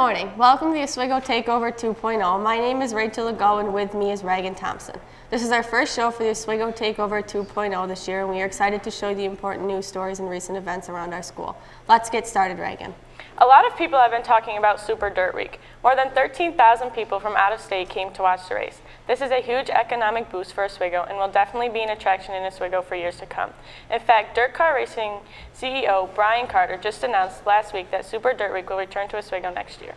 morning. Welcome to the Oswego Takeover 2.0. My name is Rachel Legault and with me is Reagan Thompson. This is our first show for the Oswego Takeover 2.0 this year and we are excited to show you the important news stories and recent events around our school. Let's get started, Reagan. A lot of people have been talking about Super Dirt Week. More than 13,000 people from out of state came to watch the race. This is a huge economic boost for Oswego and will definitely be an attraction in Oswego for years to come. In fact, Dirt Car Racing CEO Brian Carter just announced last week that Super Dirt Week will return to Oswego next year.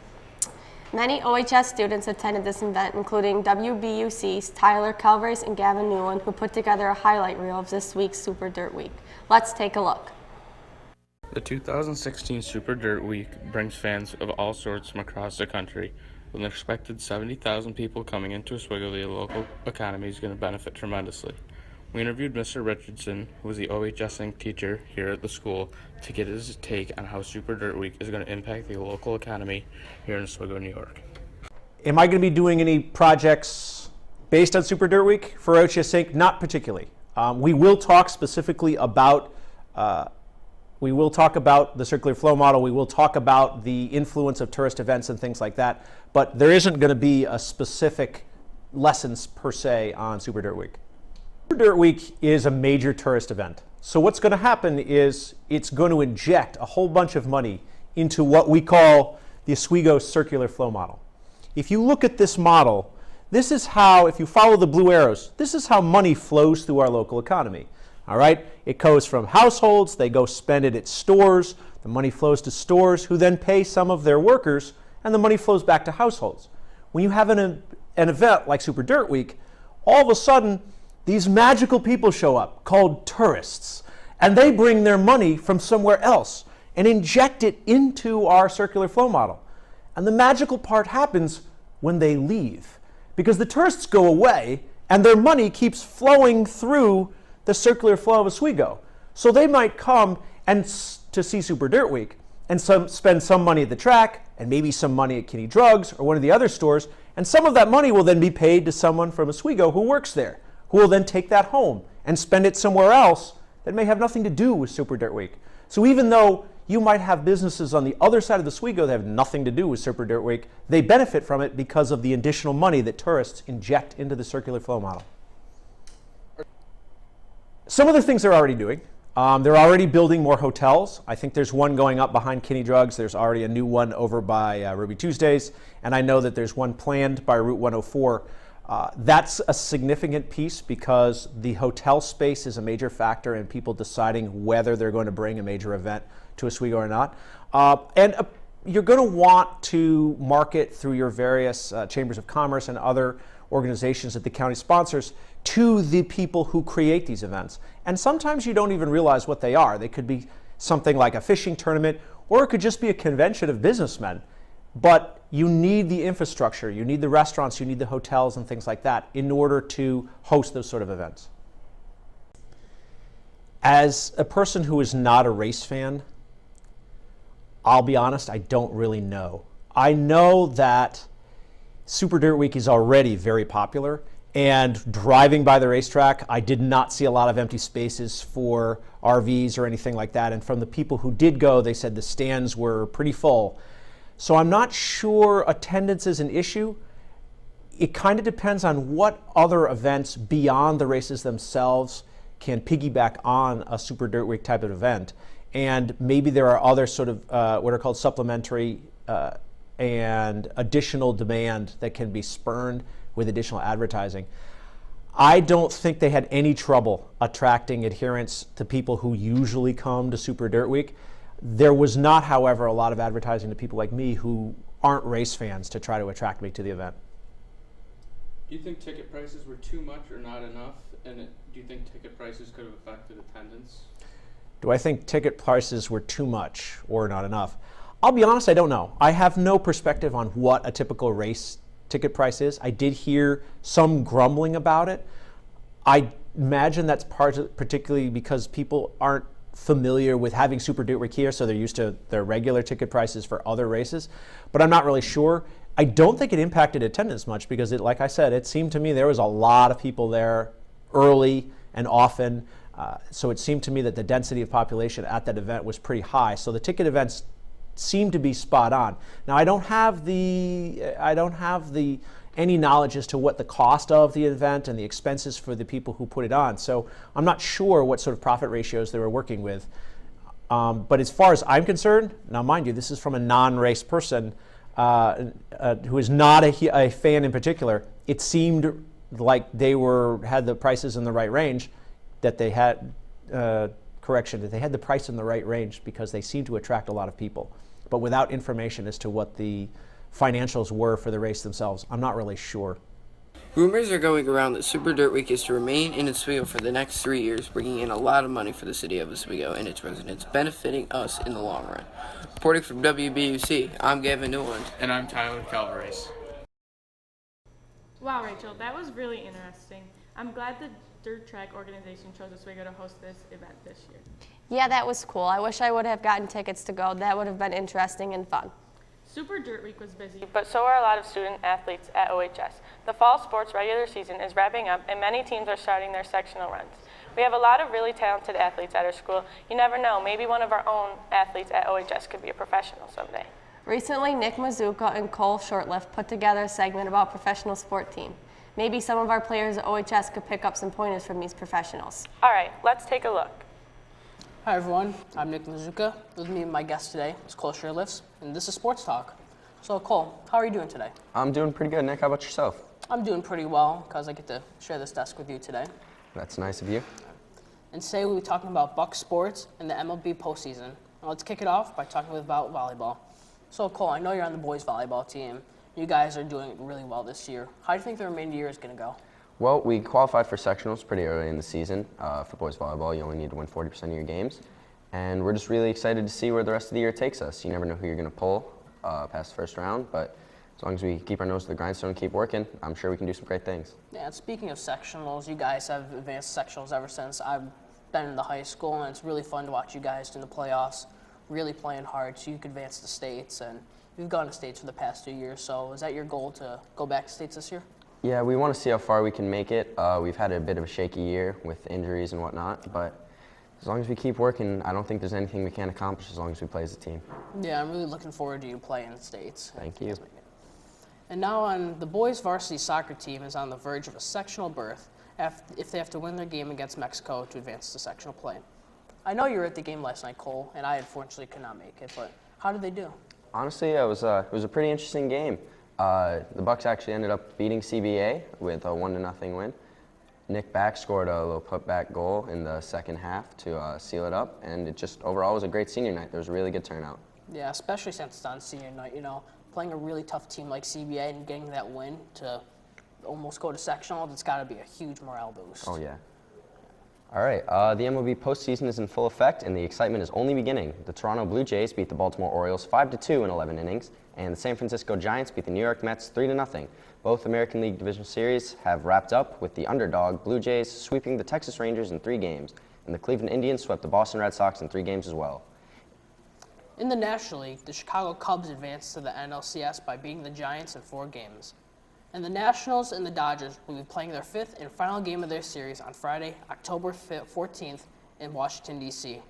Many OHS students attended this event, including WBUC's Tyler Calvers and Gavin Newland, who put together a highlight reel of this week's Super Dirt Week. Let's take a look. The 2016 Super Dirt Week brings fans of all sorts from across the country. With an expected 70,000 people coming into Oswego, the local economy is going to benefit tremendously. We interviewed Mr. Richardson, who is the OHSing teacher here at the school, to get his take on how Super Dirt Week is going to impact the local economy here in Oswego, New York. Am I going to be doing any projects based on Super Dirt Week for OHS Inc.? Not particularly. We will talk specifically about the circular flow model. We will talk about the influence of tourist events and things like that. But there isn't going to be a specific lessons per se on Super Dirt Week. Super Dirt Week is a major tourist event. So what's going to happen is it's going to inject a whole bunch of money into what we call the Oswego circular flow model. If you look at this model, this is how, if you follow the blue arrows, this is how money flows through our local economy. All right, it goes from households, they go spend it at stores, the money flows to stores who then pay some of their workers, and the money flows back to households. When you have an event like Super Dirt Week, all of a sudden, these magical people show up called tourists, and they bring their money from somewhere else and inject it into our circular flow model. And the magical part happens when they leave, because the tourists go away and their money keeps flowing through the circular flow of Oswego. So they might come and to see Super Dirt Week and spend some money at the track and maybe some money at Kinney Drugs or one of the other stores, and some of that money will then be paid to someone from Oswego who works there, who will then take that home and spend it somewhere else that may have nothing to do with Super Dirt Week. So even though you might have businesses on the other side of the Oswego that have nothing to do with Super Dirt Week, they benefit from it because of the additional money that tourists inject into the circular flow model. Some of the things they're already doing. They're already building more hotels. I think there's one going up behind Kinney Drugs. There's already a new one over by Ruby Tuesdays. And I know that there's one planned by Route 104. That's a significant piece because the hotel space is a major factor in people deciding whether they're going to bring a major event to Oswego or not. You're going to want to market through your various chambers of commerce and other organizations that the county sponsors to the people who create these events. And sometimes you don't even realize what they are. They could be something like a fishing tournament, or it could just be a convention of businessmen. But you need the infrastructure, you need the restaurants, you need the hotels and things like that in order to host those sort of events. As a person who is not a race fan, I'll be honest, I don't really know. I know that Super Dirt Week is already very popular, and driving by the racetrack, I did not see a lot of empty spaces for RVs or anything like that. And from the people who did go, they said the stands were pretty full. So I'm not sure attendance is an issue. It kind of depends on what other events beyond the races themselves can piggyback on a Super Dirt Week type of event. And maybe there are other sort of what are called supplementary and additional demand that can be spurned with additional advertising. I don't think they had any trouble attracting adherents to people who usually come to Super Dirt Week. There was not, however, a lot of advertising to people like me who aren't race fans to try to attract me to the event. Do you think ticket prices were too much or not enough? And do you think ticket prices could have affected attendance? Do I think ticket prices were too much or not enough? I'll be honest, I don't know. I have no perspective on what a typical race ticket price is. I did hear some grumbling about it. I imagine that's particularly because people aren't familiar with having Super Dirt Week here, so they're used to their regular ticket prices for other races. But I'm not really sure. I don't think it impacted attendance much because, like I said, it seemed to me there was a lot of people there early and often. So it seemed to me that the density of population at that event was pretty high. So the ticket events seemed to be spot on. Now I don't have any knowledge as to what the cost of the event and the expenses for the people who put it on. So I'm not sure what sort of profit ratios they were working with. But as far as I'm concerned, now mind you, this is from a non-race person who is not a fan in particular. It seemed like they had the prices in the right range, that they had that they had the price in the right range because they seemed to attract a lot of people. But without information as to what the financials were for the race themselves, I'm not really sure. Rumors are going around that Super Dirt Week is to remain in Oswego for the next 3 years, bringing in a lot of money for the city of Oswego and its residents, benefiting us in the long run. Reporting from WBUC, I'm Gavin Newland. And I'm Tyler Calvarez. Wow, Rachel, that was really interesting. I'm glad the dirt track organization chose Oswego to host this event this year. Yeah, that was cool. I wish I would have gotten tickets to go. That would have been interesting and fun. Super Dirt Week was busy, but so are a lot of student athletes at OHS. The fall sports regular season is wrapping up, and many teams are starting their sectional runs. We have a lot of really talented athletes at our school. You never know, maybe one of our own athletes at OHS could be a professional someday. Recently, Nick Mazuka and Cole Shortlift put together a segment about professional sport team. Maybe some of our players at OHS could pick up some pointers from these professionals. All right, let's take a look. Hi everyone, I'm Nick Mazuka. With me and my guest today is Cole Shorelifts, and this is Sports Talk. So Cole, how are you doing today? I'm doing pretty good, Nick. How about yourself? I'm doing pretty well because I get to share this desk with you today. That's nice of you. And today we'll be talking about Buck sports and the MLB postseason. Now let's kick it off by talking about volleyball. So Cole, I know you're on the boys volleyball team. You guys are doing really well this year. How do you think the remainder of the year is going to go? Well, we qualified for sectionals pretty early in the season. For boys volleyball, you only need to win 40% of your games. And we're just really excited to see where the rest of the year takes us. You never know who you're going to pull past the first round, but as long as we keep our nose to the grindstone and keep working, I'm sure we can do some great things. Yeah, and speaking of sectionals, you guys have advanced sectionals ever since I've been in the high school, and it's really fun to watch you guys in the playoffs, really playing hard so you can advance to states. And you've gone to states for the past 2 years, so is that your goal to go back to states this year? Yeah, we want to see how far we can make it. We've had a bit of a shaky year with injuries and whatnot, but as long as we keep working, I don't think there's anything we can't accomplish as long as we play as a team. Yeah, I'm really looking forward to you playing in states. Thank you. And now on the boys varsity soccer team is on the verge of a sectional berth if they have to win their game against Mexico to advance to sectional play. I know you were at the game last night, Cole, and I unfortunately could not make it, but how did they do? Honestly, it was a pretty interesting game. The Bucks actually ended up beating CBA with a 1-0 win. Nick Back scored a little putback goal in the second half to seal it up, and it just overall was a great senior night. There was a really good turnout. Yeah, especially since it's on senior night, playing a really tough team like CBA and getting that win to almost go to sectional, it's got to be a huge morale boost. Oh, yeah. All right, the MLB postseason is in full effect, and the excitement is only beginning. The Toronto Blue Jays beat the Baltimore Orioles 5-2 in 11 innings, and the San Francisco Giants beat the New York Mets 3-0. Both American League Division Series have wrapped up with the underdog Blue Jays sweeping the Texas Rangers in 3 games, and the Cleveland Indians swept the Boston Red Sox in 3 games as well. In the National League, the Chicago Cubs advanced to the NLCS by beating the Giants in 4 games. And the Nationals and the Dodgers will be playing their 5th and final game of their series on Friday, October 14th in Washington, D.C.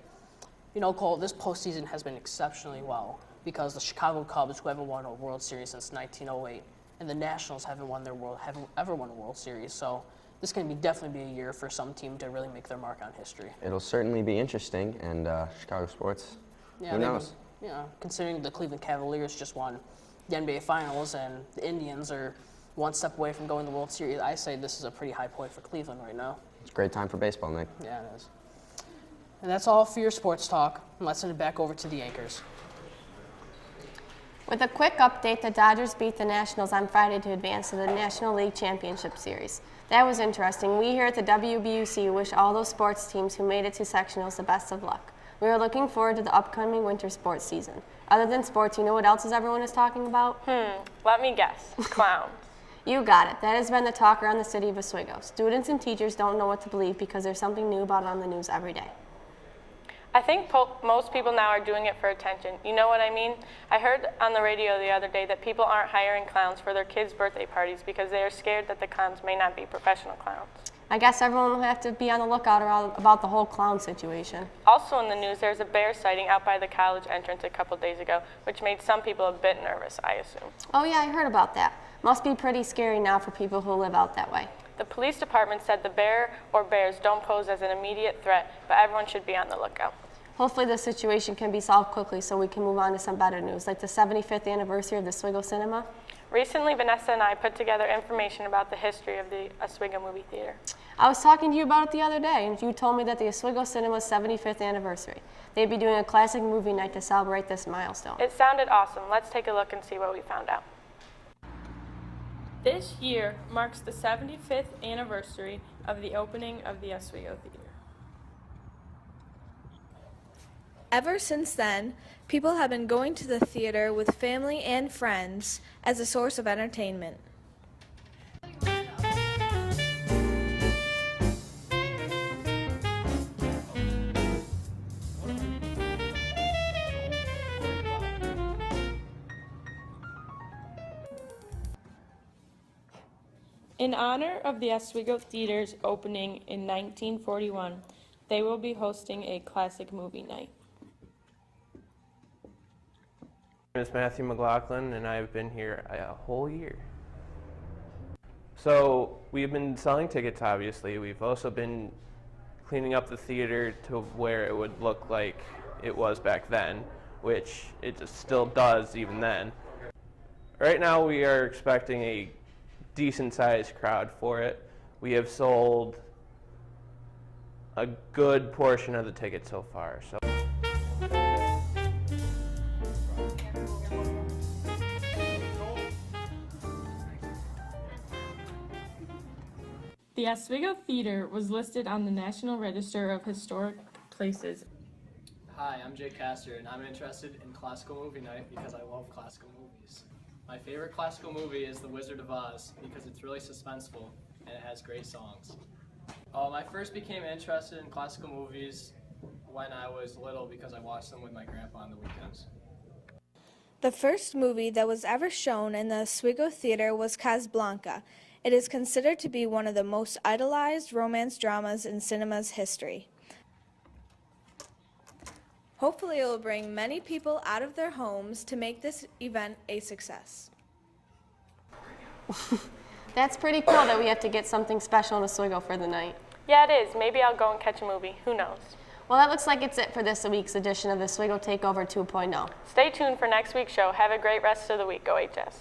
Cole, this postseason has been exceptionally well because the Chicago Cubs, who haven't won a World Series since 1908, and the Nationals haven't ever won a World Series. So this can definitely be a year for some team to really make their mark on history. It'll certainly be interesting, and Chicago sports, who knows? Considering the Cleveland Cavaliers just won the NBA Finals and the Indians are one step away from going to the World Series, I say this is a pretty high point for Cleveland right now. It's a great time for baseball, Nick. Yeah, it is. And that's all for your sports talk. Let's send it back over to the anchors. With a quick update, the Dodgers beat the Nationals on Friday to advance to the National League Championship Series. That was interesting. We here at the WBUC wish all those sports teams who made it to sectionals the best of luck. We are looking forward to the upcoming winter sports season. Other than sports, you know what else everyone is talking about? Let me guess. Clowns. You got it. That has been the talk around the city of Oswego. Students and teachers don't know what to believe because there's something new about it on the news every day. I think most people now are doing it for attention. You know what I mean? I heard on the radio the other day that people aren't hiring clowns for their kids' birthday parties because they are scared that the clowns may not be professional clowns. I guess everyone will have to be on the lookout about the whole clown situation. Also in the news, there's a bear sighting out by the college entrance a couple days ago, which made some people a bit nervous, I assume. Oh yeah, I heard about that. Must be pretty scary now for people who live out that way. The police department said the bear or bears don't pose as an immediate threat, but everyone should be on the lookout. Hopefully this situation can be solved quickly so we can move on to some better news, like the 75th anniversary of the Oswego Cinema. Recently, Vanessa and I put together information about the history of the Oswego movie theater. I was talking to you about it the other day, and you told me that the Oswego Cinema's 75th anniversary. They'd be doing a classic movie night to celebrate this milestone. It sounded awesome. Let's take a look and see what we found out. This year marks the 75th anniversary of the opening of the Oswego Theater. Ever since then, people have been going to the theater with family and friends as a source of entertainment. In honor of the Oswego Theater's opening in 1941, they will be hosting a classic movie night. My name is Matthew McLaughlin, and I've been here a whole year. So we've been selling tickets, obviously. We've also been cleaning up the theater to where it would look like it was back then, which it just still does even then. Right now we are expecting a decent-sized crowd for it. We have sold a good portion of the tickets so far. So. The Oswego Theater was listed on the National Register of Historic Places. Hi, I'm Jake Castor, and I'm interested in classical movie night because I love classical movies. My favorite classical movie is The Wizard of Oz because it's really suspenseful and it has great songs. I first became interested in classical movies when I was little because I watched them with my grandpa on the weekends. The first movie that was ever shown in the Oswego Theater was Casablanca. It is considered to be one of the most idolized romance dramas in cinema's history. Hopefully it will bring many people out of their homes to make this event a success. That's pretty cool that we have to get something special in Oswego for the night. Yeah, it is. Maybe I'll go and catch a movie. Who knows? Well, that looks like it's it for this week's edition of the Oswego Takeover 2.0. Stay tuned for next week's show. Have a great rest of the week. Go HS.